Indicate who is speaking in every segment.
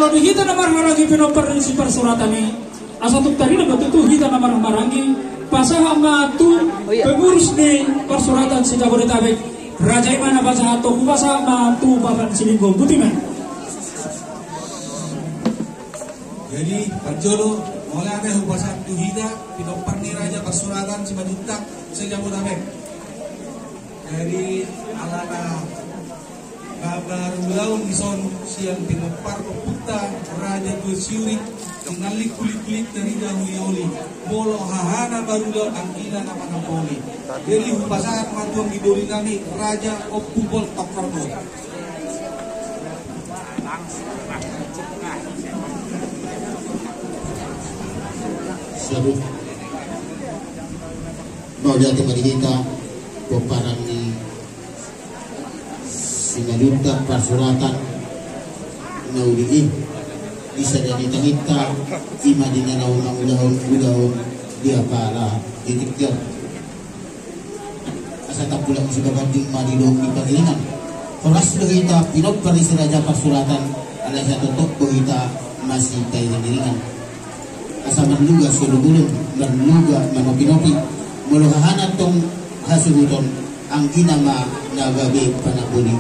Speaker 1: Kalau kita namar marangi pinoper si persuratani asa tuk tadi na batutu kita namar marangi pasaha matu pengurus di persuratan si Jabodetabek Raja Imana baca atau kuasa matu papan silinggo butiman.
Speaker 2: Jadi Parjolo mulai ada hubasan tuhida pinoper ni Raja persuratan si Majutak si Jabodetabek. Jadi alana kabar ulaun ison siang pinopar puta Raja Tusiuri tingali kulit-kulit dari dahulu bolo hahana baru laun angkina nama nampoli dari hubasan matuang didori kami Raja Opubol Tokordo.
Speaker 3: Salut mau jadi mari kita peparang ni Sinalunta persuratan nauli bisa jadi tahita ima dinanaw ng udahon dia para titiktir asa tapulang si babading malilong ipagilingan oras na kita pinot pa rin si Raja persuratan ala sa tutok ko kita masih tayo naniringan asa manluga sulubulong manluga manopinopi muluhahanat tong hasuguton ang ginama na gabi panabuli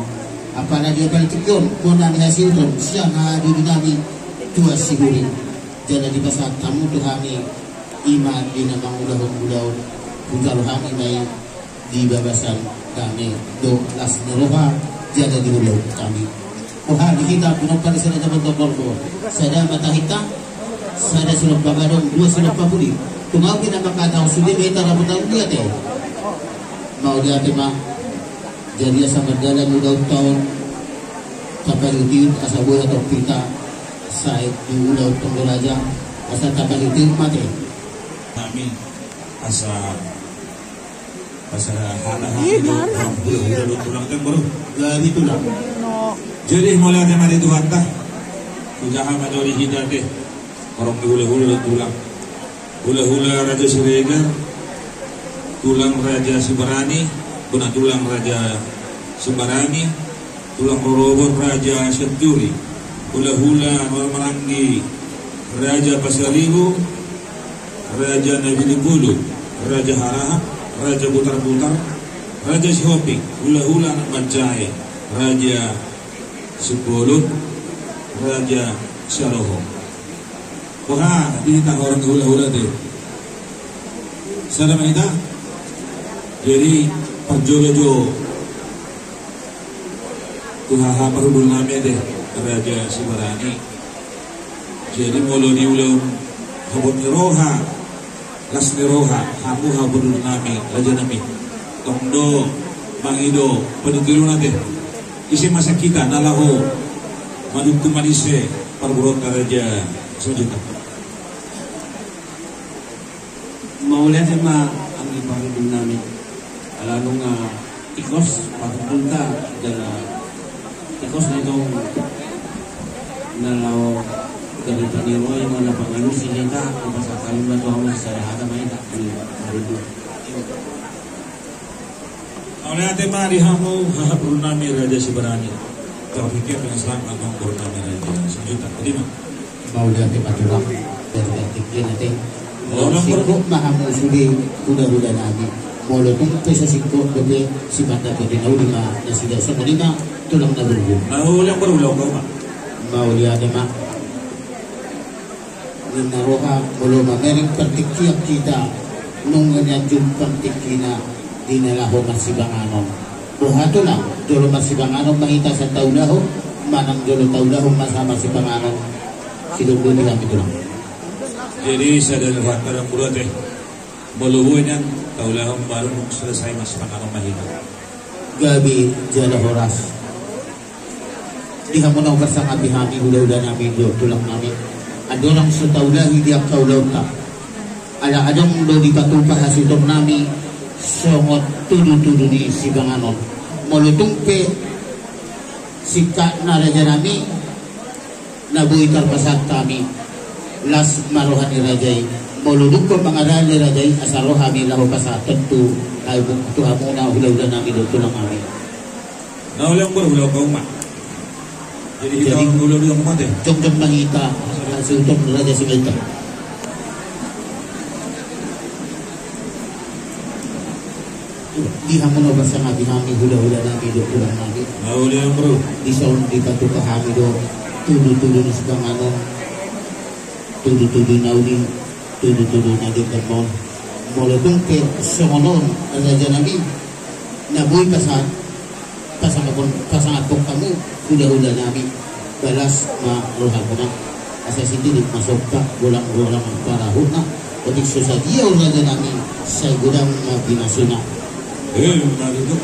Speaker 3: apana dia balik yun muna ni hasilton siya nga dinami tua sigurin jadi di pasat tamu tu kami iman di nama udahon budal kami may di babasan kami do las neroha jadi di ulo kami di kita pinopar di sana jaman tokor sada matahita sada sulap bagadong dua sulap papuli tungaw kinapakataw sudi may tarabutan dia teh mau dia tema jadi asa berjalan udah tahun tapalutin asa bola atau pita saat di udah tunggu raja asa tapalutin mati
Speaker 2: kami asa hana itu udah tulang kan baru lagi tulang jadi mulai ada mari Tuhan tah usaha majori kita teh orang hula tulang Raja Siregar tulang Raja Sibarani Kuna tulang Raja Sembarangi, tulang Rorobor Raja Syanturi, hula-hula Maranggi Raja Pasaribu, Raja Nabidipulu, Raja Harahap, Raja Putar-Putar, Raja Sihopik, hula-hula anak Bancai, Raja Sepolut, Raja Syaroho. Wah, ini tak orang hula-hula deh. Salam kita. Jadi Parjolo tuhaha parudul nami deh Raja Sibarani. Jadi molo di ulang habon roha las roha hamu habon nami Raja nami tongdo mangido penutiru nate isi masa kita nalaho madukku manise parburota Raja sejuta
Speaker 4: mau lihat sama anggi parudul nami lalu ikos patunta jala ikos na itong nalaw dari paniro yung mga pangano sinita kung pasakalong na ito ako sa sarahada may marido
Speaker 2: oleh natin marihamu hahapur nami Raja Sibarani kau pikir dengan selamat hahapur nami Raja sejuta terima
Speaker 3: mau lihat patulak dari tikir nanti sikuk mahamu sudi udah nabi molo kung pesa sikko bebe si banda ko din lima na sida sa lima tulang na burgo
Speaker 2: nahulang barulang ko ma
Speaker 3: mauliada ma ninaroha mulu magaring pertikiak kita nung nganyajum pertikina dinalaho masibanganon buhato lang jolo masibanganon mahita sa taudaho manang jolo taudaho masama masibanganon silubuli lang ito lang.
Speaker 2: Jadi saya dari fakta yang bulat melubuhin yang taudaho baru selesai masibanganon mahita
Speaker 3: gabi jala horas di hamunaw kasang abihami udah namin do tulang namin adorang sutaulahi diak kaulauta ala adong do di patupa hasitom nami songot tudu-tudu di sibanganon molutungpe sika na raja nami nabuhi tarpasat kami las marohan ni rajay moluduk ko pangaral ni rajay asarohami lahu pasat tentu ay buktu hamuna udah nami do tulang namin
Speaker 2: nah oleh yang berulang kau mak jadi kita dulu yang mati
Speaker 3: jom mangita hasil untuk raja simeta di hamuno bersama bihami hula-hula nabi do tulang nabi
Speaker 2: oleh yang bro
Speaker 3: di saun di batu kahami do tudu-tudu di sebanganon tudu-tudu naudi tudu-tudu nadi kemon molotong ke songonon raja nabi nabuy pasangan pok kamu hula-hula nabi balas ma rohan kuna asa sendiri masuk ka bolang-bolang para huna otik susah dia raja nabi saya gudang binasuna
Speaker 2: benar itu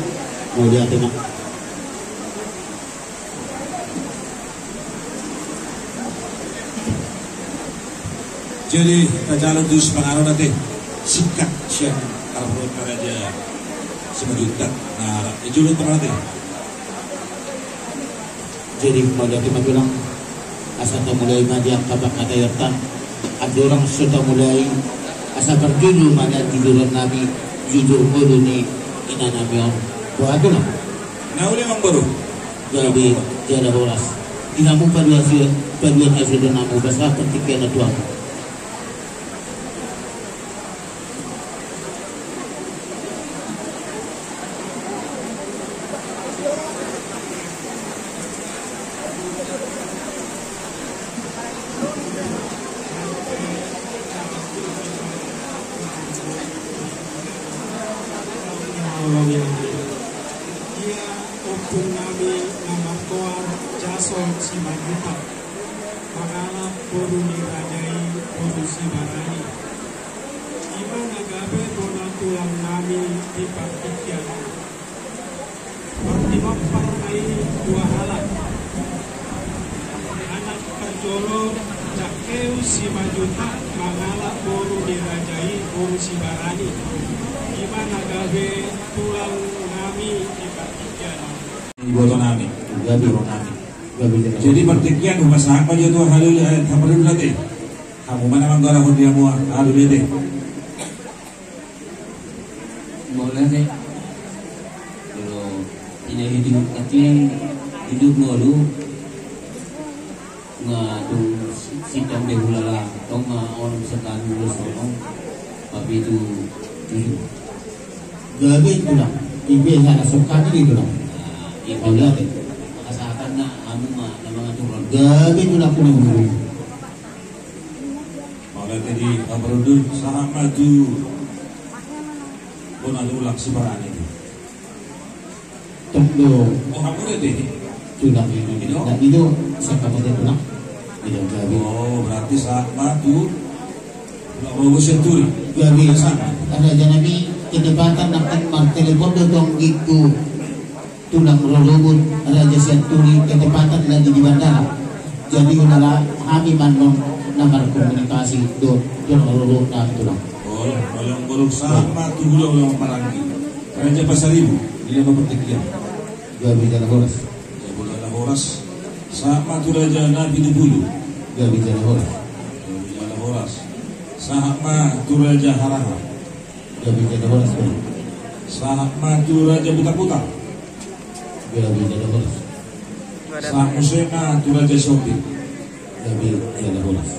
Speaker 3: mau lihat enak
Speaker 2: jadi jalan dus pengaruh nanti sikat siang kalau raja semejutan nah itu lu nanti
Speaker 3: jadi mau lihat enak bilang asa mulai majak kabak kata yertan adorang sudah mulai asa berjudul mana tiduran nabi jujur mulu ni ina nabi on buat tu lah
Speaker 2: nah oleh yang baru
Speaker 3: jadi jala horas dinamu padua hasil dan namu basah ketika na tuang
Speaker 1: dia opung nabi nama koar jason si majuta makala boru dirajai boru si barani iba nagabe bona tulang nami di partikian pertimapar ai dua halak anak perjolo jakeu si majuta makala boru dirajai boru si barani iba nagabe tulang nami di partikian
Speaker 2: ibu nami
Speaker 3: gabi
Speaker 2: jadi pertikian rumah sahabat aja tuh halul hampir nanti kamu mana manggara dia mau halul deh
Speaker 4: boleh deh kalau ini hidup kecil hidup malu ngadung sitam deh ulala tong orang sekali dulu sorong tapi itu
Speaker 3: gabi tu lah ibe sana suka ni tu lah
Speaker 4: ibu lah asalkan nak anu mah nama aturan
Speaker 3: gabi tu lah kuno
Speaker 2: malah tadi abrodul sama tu pun ada ulang sebarang itu
Speaker 3: tendo
Speaker 2: oh kamu deh
Speaker 3: tu lah ini dan itu sakamat tu lah itu gabi
Speaker 2: oh berarti sama tu nggak mau senturi
Speaker 3: gabi ada janabi kedebatan akan martelepon dong gitu tulang rolobun raja senturi ketepatan lagi di bandara jadi udahlah kami mandong nomor komunikasi do tulang rolobun dan tulang
Speaker 2: oh kalau baru sama tu ulang Marangi raja pasar ibu dia mau pertikian
Speaker 3: gabi jalan horas
Speaker 2: ya bolehlah horas sama tu raja nabi di bulu
Speaker 3: gabi jalan horas
Speaker 2: jalan horas sama tu raja haraha
Speaker 3: gabi jalan horas
Speaker 2: sama tu raja buta-buta
Speaker 3: gabi jalan horas
Speaker 2: Sa musema tu raja shopping
Speaker 3: gabi jalan horas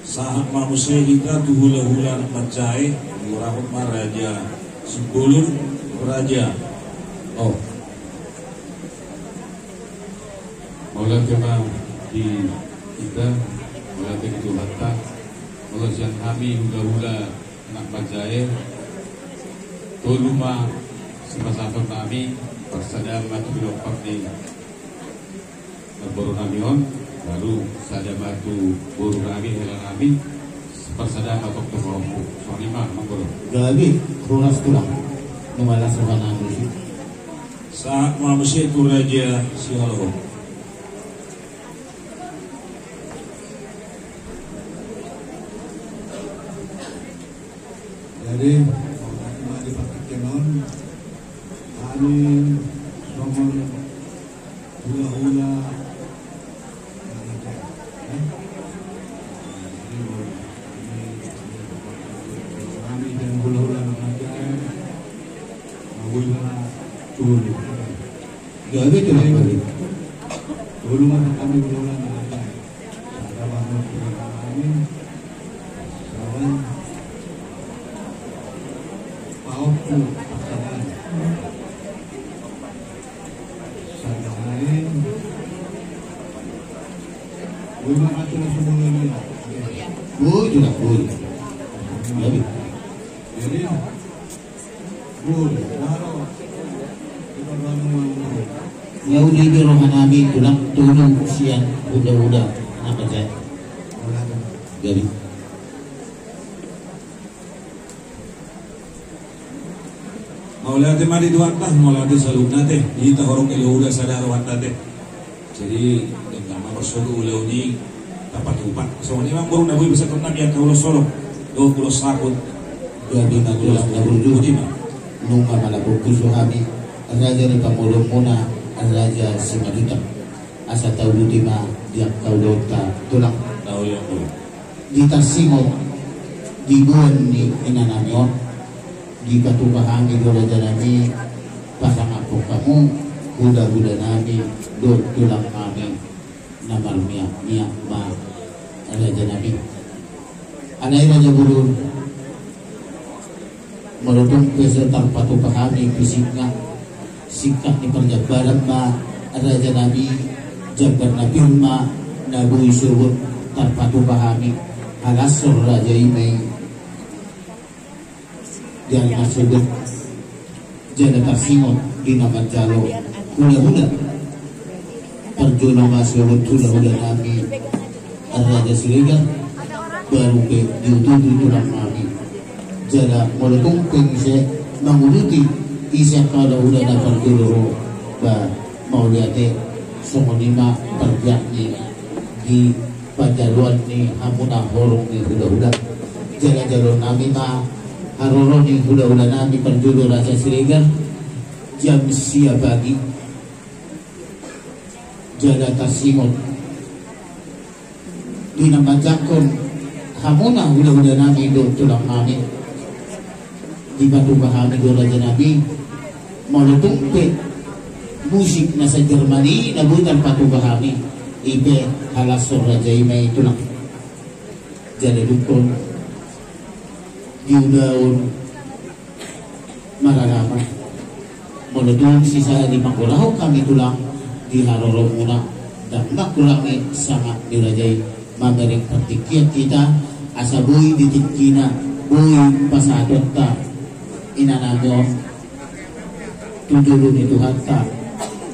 Speaker 2: sahak mamusehika tu hula-hula macai murahut raja sebulur raja
Speaker 3: oh
Speaker 2: Maulah kema
Speaker 5: di kita melatih itu hatta kalau siang kami hula-hula nak bacae toluma sipasaton kami persada batu bilopak di baru namion lalu sada batu buru kami helang kami persada batok terlompu soalima mangkoro
Speaker 3: gabi rulas tulang numala sebanang musik
Speaker 2: saat manusia itu raja sialo.
Speaker 6: Jadi mau dipakai kami nomor hula-hula kami dan hula-hula mengajar hula culu
Speaker 3: gabi tulang balik
Speaker 6: dulu mana kami hula-hula mengajar ada bangun kami kawan Pauku pasangan lain lima ratus sebelum ini
Speaker 3: juga boleh gabi
Speaker 6: jadi boleh kalau kita bangun
Speaker 3: Yahudi di rohanami tulang tulung siang udah apa saya gabi
Speaker 2: Maulati mari duatah maulati saluna teh di tahorong iluda sadar wata teh jadi dengan bersuatu ulauni dapat upat soalnya memang baru nabi bisa kena biar kaulah solo 20 sakut
Speaker 3: gabi natulang nabuju nunga malabuku suhami raja ni pamulong muna raja simadutak asa tau lutima diak kau dota tulang
Speaker 2: tahu yang dulu
Speaker 3: di tasimot di buwan ni inanamyon di katubahan di raja nami pasang ako kamu buda-buda nami do tulang kami namal miyak ma raja nami anay raja bulun merutong peserta patupahami fisiknya sikap ni perjabaran ma raja nami jabar na firma na buhi subot tarpatupahami halasor raja imay dan masubut jana tarsimot di nama jalo hula-hula perjuno masubut hula-hula nami raja siligan baru ke diututi tulang kami jana mulutung pengise menguluti isya kada hula na perjuno ba mau liate somonima perjakni di pajaluan ni hamuna horong ni hula-hula jala-jalo nami ma haroroni hula-hula nami perjudo raja Siregar jam siap pagi jaga tasimot di nama jakon hamuna hula-hula nami do tulang kami di batu bahami do raja nabi molutumpe musik nasa Jermani nabutan patu bahami ibe halasor raja imay tulang jadi dukun diudaun mararaman menudung sisa di makulaho kami tulang di haroro muna dan makulangi sangat dirajai magaring pertikiat kita asa boy ditikina boy pasadot ta inanamyon tudulun itu hatta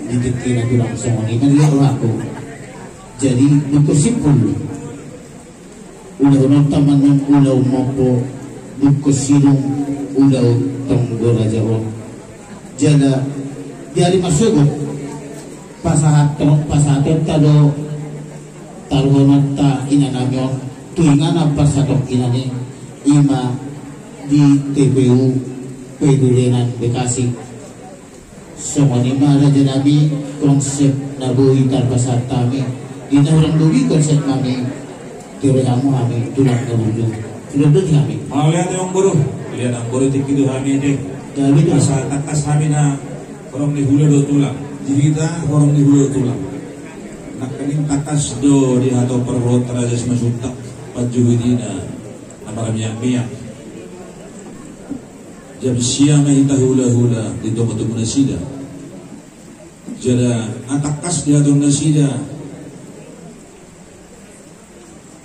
Speaker 3: ditikina tulang semoni naliyo ako jadi nukusipul udah taman ulau mopo buku silung ulau tonggo raja on jada dari masuk pasahat tado taruhonat ta inanamyon tuingan pasatok inani ima di TPU Pedulenan Bekasi somoni ma raja nabi konsep nabuhi tarpasat kami di tahun dugi konsep kami tiramu kami tulang kebujuk sudah kami.
Speaker 2: Mau lihat yang guru, lihat yang guru tikidu kami deh.
Speaker 3: Jadi
Speaker 2: masa takas kami na orang di hulu do tulang, jika orang di hulu tulang. Nak kening takas do di atau perut raja semasutak pajuhidina nama kami yang miyak. Jam siang kita hula-hula di tempat nasida. Jadi atakas di atau nasida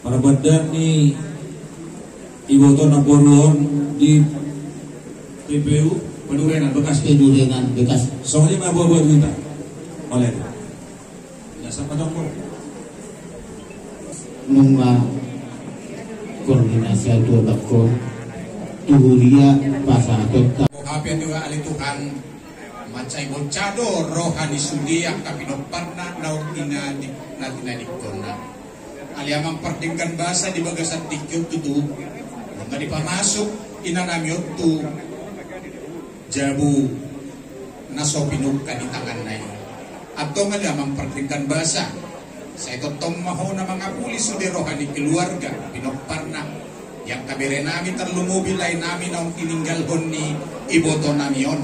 Speaker 2: para badan ni iboto na boron di PPU Penurenan Bekas.
Speaker 3: Penurenan Bekas.
Speaker 2: Soalnya mabuah kita oleh jasa patokor
Speaker 3: nung koordinasi itu bakko tuhuria pasatot
Speaker 7: Apian juga ali Tuhan macai bocado rohani sudia kapinoparna nautina di natina dikona ali amang perdengkan bahasa di bagasan tikyut itu nggak dipamasuk inanami tu jabu nasopinuk ka di tangan na atau ngali amang perdengkan bahasa saya totong maho na mga pulis di rohani keluarga pinoparna yang kabire nami terlumubi lain nami naong tininggalhon ni iboto nami yon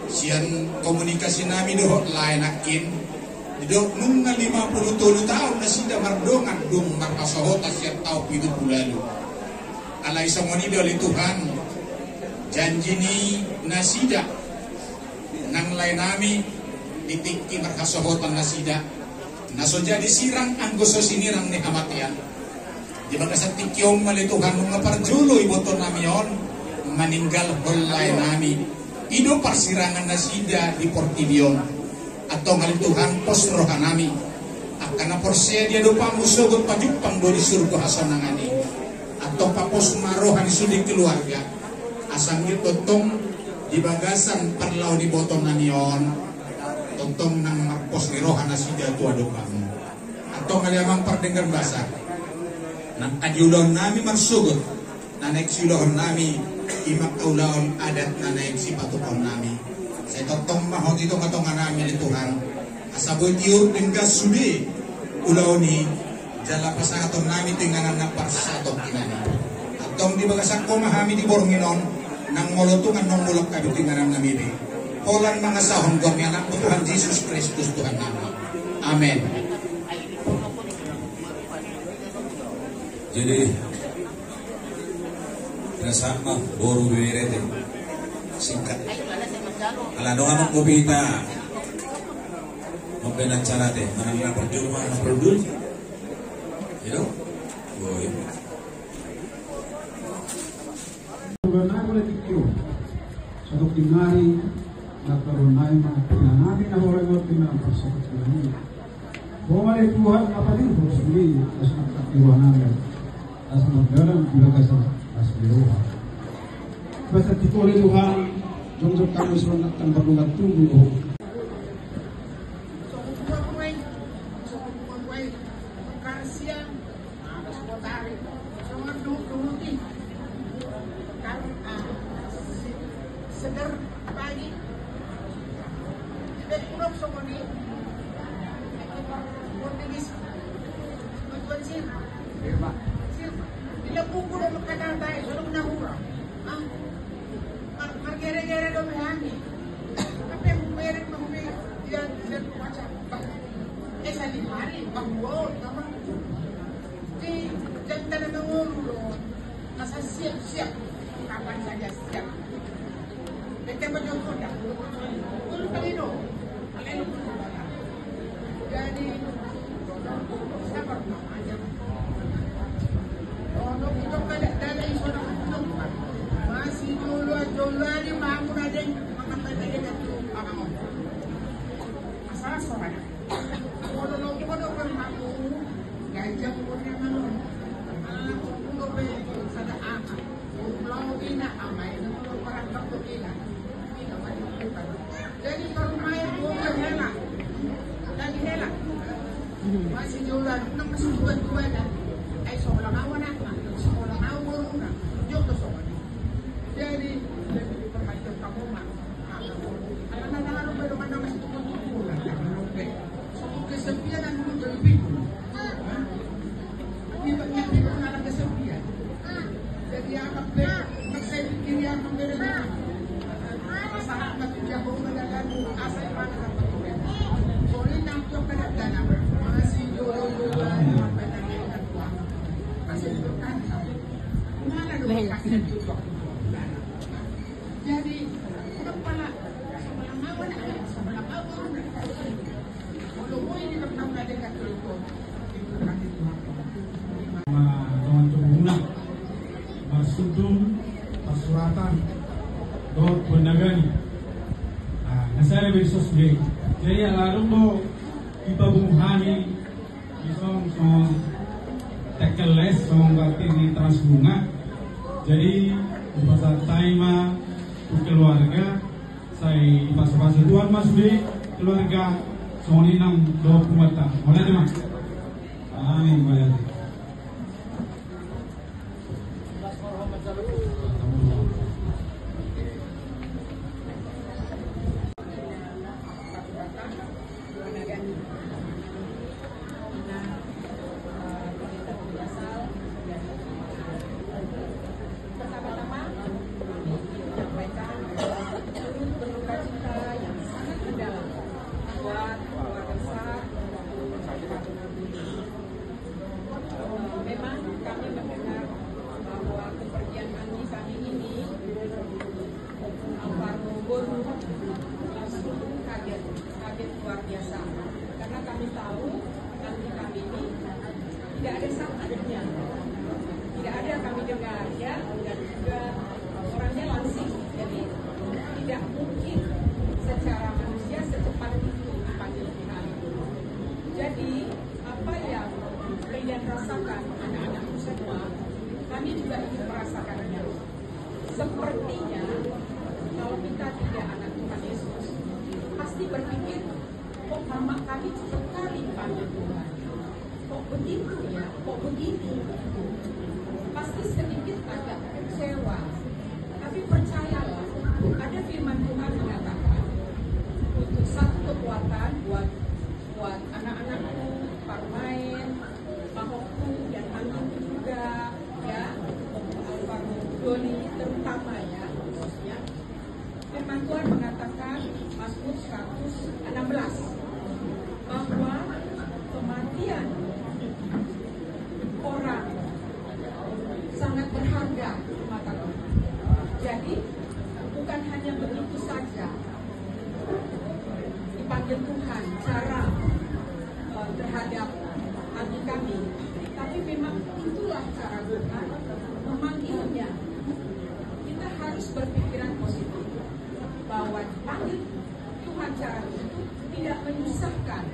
Speaker 7: siyan komunikasi nami doh lain akin doh nung na 50 tahun na sida mardongan dung markasahota siya tao pido pulalu alay sa monido li Tuhan janji ni nasida nang lain nami ditikki markasahotan nasida naso jadi sirang ang gusto sinirang ni kamatian di ba sa tikyong malituhan nung parjulo iboto nami yon maninggal hulay nami ido parsirangan na sida di Portivion atau malituhan posrohan nami akan na porsia dia do pamusugot pajupang do di surga hasanangani atau papos marohan sudi keluarga asang totong di bagasan perlau di boto nami yon totong nang marpos ni rohan na sida tu ado kamu atau ngaliamang perdengar bahasa nang kajulan nami marsugot na nagsiulahon nami imak kaulahon adat na nagsipatukan nami sa totong mahon ito katongan nami ni Tuhan asaboy tiur denggas sudi ulaw ni jala pasaton nami tinganan na parsaton kinani atong di bagasak ko mahami di bornginon nang molotungan nong mulak kabi tinganan nami di Polan mga sahon ko ni anak ko Tuhan Jesus Kristus Tuhan nami amen.
Speaker 2: Jadi nasama boru berete singkat ala doa mong kubita membelan cara teh mana perjuma produk you know boy
Speaker 8: Tuganay ulit ito sa doktinari na karunay mga pinangamin na horagot pinapasakot ko namin bumalik Tuhan kapatid ko suli as nagkatiwanan as magdalang bilaga sa asbiroha. Basta tituloy Tuhan, jong kami sunat ang bagulat tubuh.
Speaker 9: Jadi, udah pala sebelah awan ada sebelah awan. Kalau mau ini bertambah dengan itu nanti Tuhan.
Speaker 8: Big. Jadi alarm bo ipabunghahi isong tekeles song bakti di Transbunga. Jadi di pasar Taima keluarga saya di pasar Tuan Mas Big keluarga soni nang 20 mata. Boleh teman? Amin bayar.
Speaker 9: Kaget luar biasa karena kami tahu nanti kami ini tidak ada sakitnya, tidak ada kami dengar ya, dan juga orangnya langsing, jadi tidak mungkin secara manusia secepat itu dipanggil Tuhan. Jadi apa yang kalian rasakan anak-anakku semua, kami juga ingin merasakannya. Sepertinya kalau kita tidak anak Tuhan Yesus, pasti berpikir, kok mama kami cepat kali dipanggil Tuhan, kok begitu ya, kok begini, pasti sedikit agak kecewa. Tapi percayalah, ada firman Tuhan mengatakan untuk satu kekuatan buat anak-anakku, Parmain, Mahokku dan Anginku juga ya, Alvaro Doni terutama ya khususnya. Firman Tuhan mengatakan Mazmur 116 bahwa kematian orang sangat berharga di mata Tuhan. Jadi bukan hanya begitu saja dipanggil Tuhan cara terhadap hati kami, tapi memang itulah cara Tuhan memanggilnya. Kita harus berpikiran positif bahwa dipanggil Tuhan cara itu tidak menyusahkan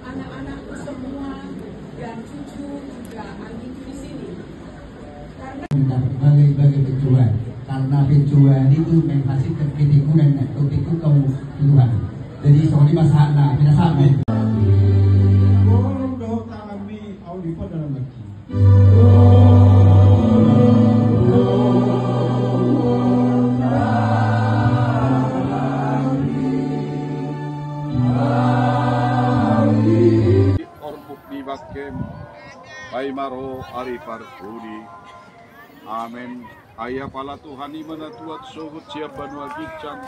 Speaker 9: anak-anakku semua dan cucu juga anjingku di sini. Karena
Speaker 3: bagi penjual, karena penjual itu menghasilkan ketikunan atau kamu Tuhan. Jadi soalnya masalah tidak sama.
Speaker 8: Kalau doa kami audipo dalam lagi.
Speaker 10: Paimaro ari parhudi. Amen. Ayah pala Tuhani menatuat sohut siap banua gicang.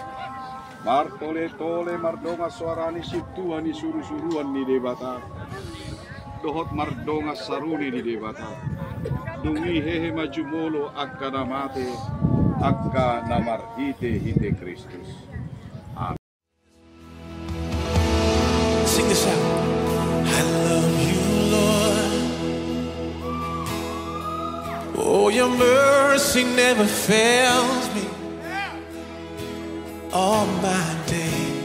Speaker 10: Martole-tole mardonga suarani si Tuhani suruh-suruhan di debata. Dohot mardonga saruni di debata. Dungi hehe maju molo akka namate. Akka namar hite Kristus. Amen.
Speaker 11: Sing this out. I love you, Lord. Oh, your mercy never fails me. All my days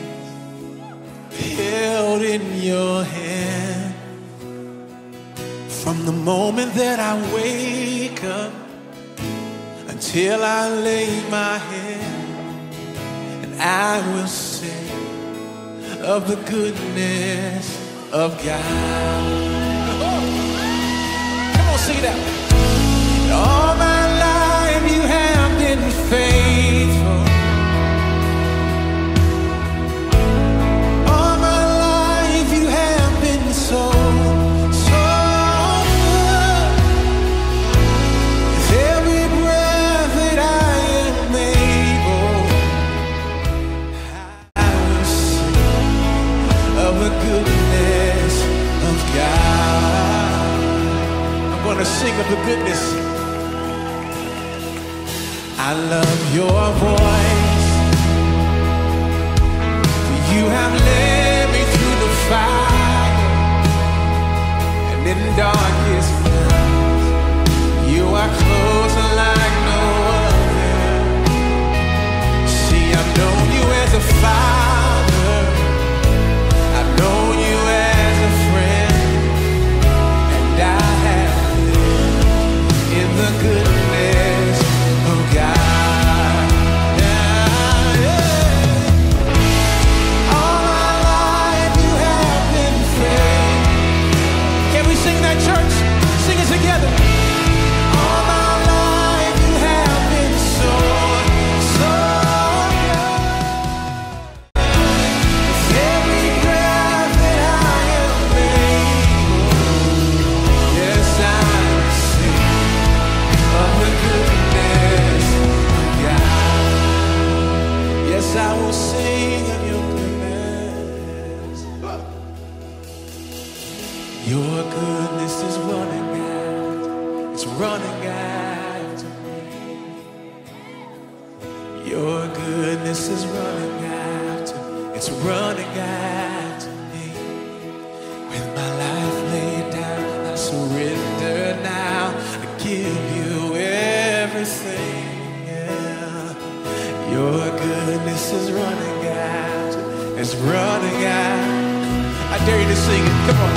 Speaker 11: held in your hand. From the moment that I wake up until I lay my head, and I will sing of the goodness of God. Come on, sing it out. All my life you have been faithful. All my life you have been so good. With every breath that I am able, I will sing of the goodness of God. I'm going to sing of the goodness. I love your voice. You have led me through the fire and in darkest night. You are close like no other. See, I've known you as a father, right, church? Sing it together. All my life you have been so I will sing of your goodness. Your goodness is running out. It's running after me. Your goodness is running after. It's running after me. With my life laid down, I surrender now. I give you everything. Your goodness is running out, it's running out. I dare you to sing it, come on.